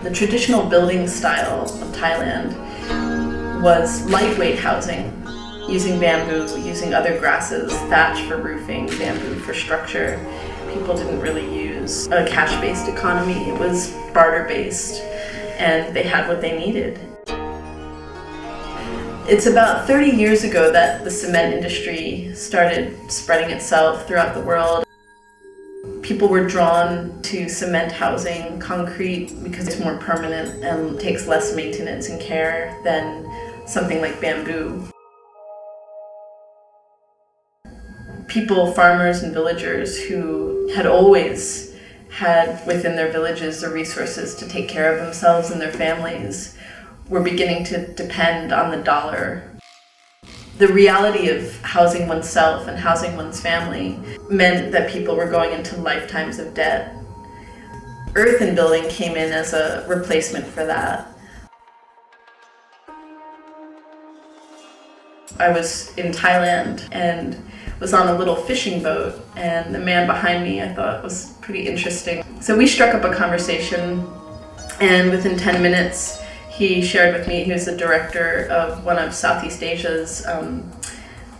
The traditional building style of Thailand was lightweight housing, using bamboo, using other grasses, thatch for roofing, bamboo for structure. People didn't really use a cash-based economy. It was barter-based, and they had what they needed. It's about 30 years ago that the cement industry started spreading itself throughout the world. People were drawn to cement housing, concrete, because it's more permanent and takes less maintenance and care than something like bamboo. People, farmers and villagers who had always had within their villages the resources to take care of themselves and their families were beginning to depend on the dollar. The reality of housing oneself and housing one's family meant that people were going into lifetimes of debt. Earthen building came in as a replacement for that. I was in Thailand and was on a little fishing boat, and the man behind me I thought was pretty interesting. So we struck up a conversation, and within 10 minutes he shared with me he was the director of one of Southeast Asia's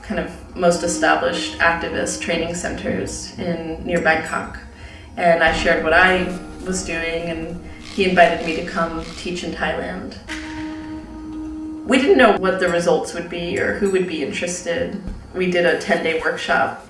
kind of most established activist training centers near Bangkok. And I shared what I was doing, and he invited me to come teach in Thailand. We didn't know what the results would be or who would be interested. We did a 10-day workshop,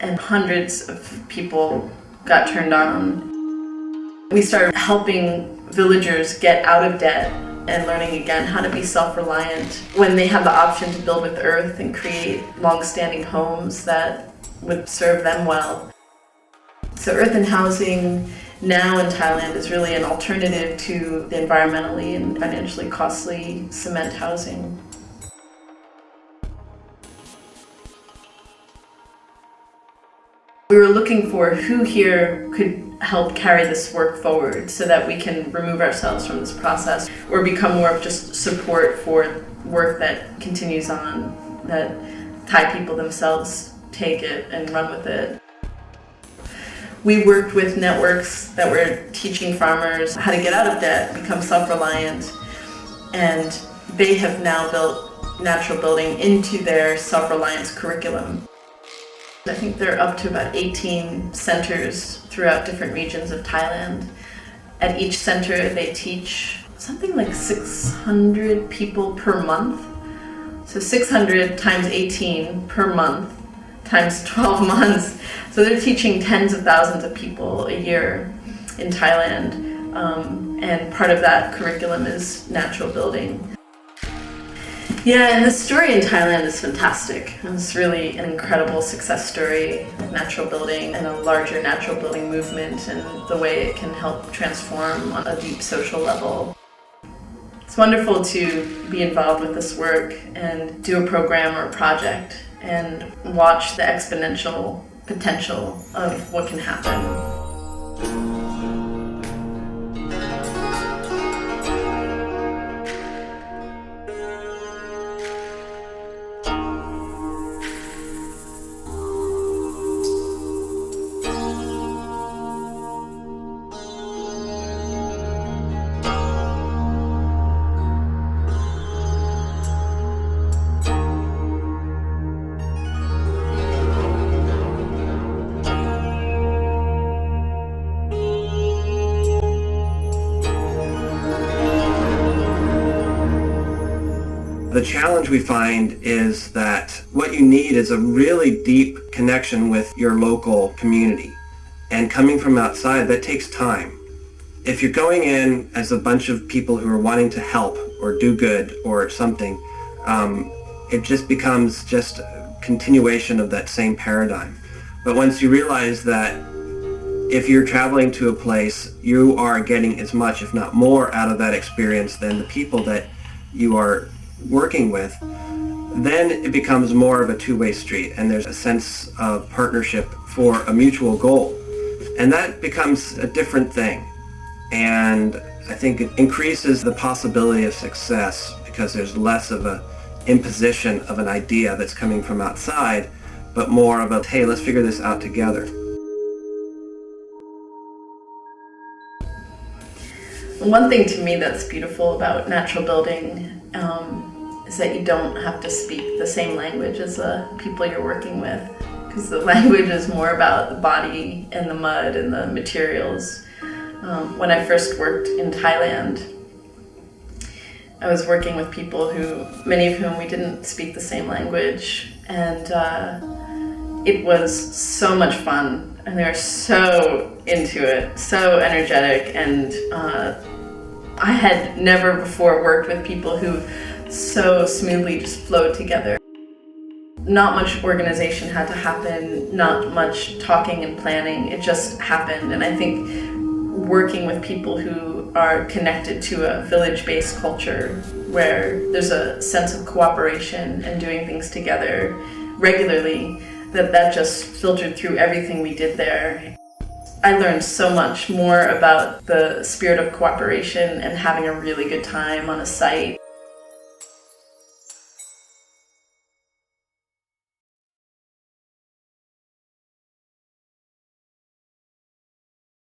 and hundreds of people got turned on. We started helping villagers get out of debt and learning again how to be self-reliant when they have the option to build with earth and create long-standing homes that would serve them well. So earthen housing now in Thailand is really an alternative to the environmentally and financially costly cement housing. We were looking for who here could help carry this work forward so that we can remove ourselves from this process or become more of just support for work that continues on, that Thai people themselves take it and run with it. We worked with networks that were teaching farmers how to get out of debt, become self-reliant, and they have now built natural building into their self-reliance curriculum. I think they're up to about 18 centers throughout different regions of Thailand. At each center, they teach something like 600 people per month. So 600 times 18 per month times 12 months. So they're teaching tens of thousands of people a year in Thailand. And part of that curriculum is natural building. Yeah, and the story in Thailand is fantastic. It's really an incredible success story of natural building and a larger natural building movement and the way it can help transform on a deep social level. It's wonderful to be involved with this work and do a program or a project and watch the exponential potential of what can happen. The challenge we find is that what you need is a really deep connection with your local community. And coming from outside, that takes time. If you're going in as a bunch of people who are wanting to help or do good or something, it just becomes just a continuation of that same paradigm. But once you realize that if you're traveling to a place, you are getting as much, if not more, out of that experience than the people that you are working with, then it becomes more of a two-way street, and there's a sense of partnership for a mutual goal. And that becomes a different thing. And I think it increases the possibility of success because there's less of an imposition of an idea that's coming from outside, but more of a, hey, let's figure this out together. One thing to me that's beautiful about natural building is that you don't have to speak the same language as the people you're working with, because the language is more about the body and the mud and the materials. When I first worked in Thailand, I was working with people many of whom we didn't speak the same language, and it was so much fun, and they were so into it, so energetic, and I had never before worked with people who so smoothly just flowed together. Not much organization had to happen, not much talking and planning, it just happened. And I think working with people who are connected to a village-based culture where there's a sense of cooperation and doing things together regularly, that just filtered through everything we did there. I learned so much more about the spirit of cooperation and having a really good time on a site.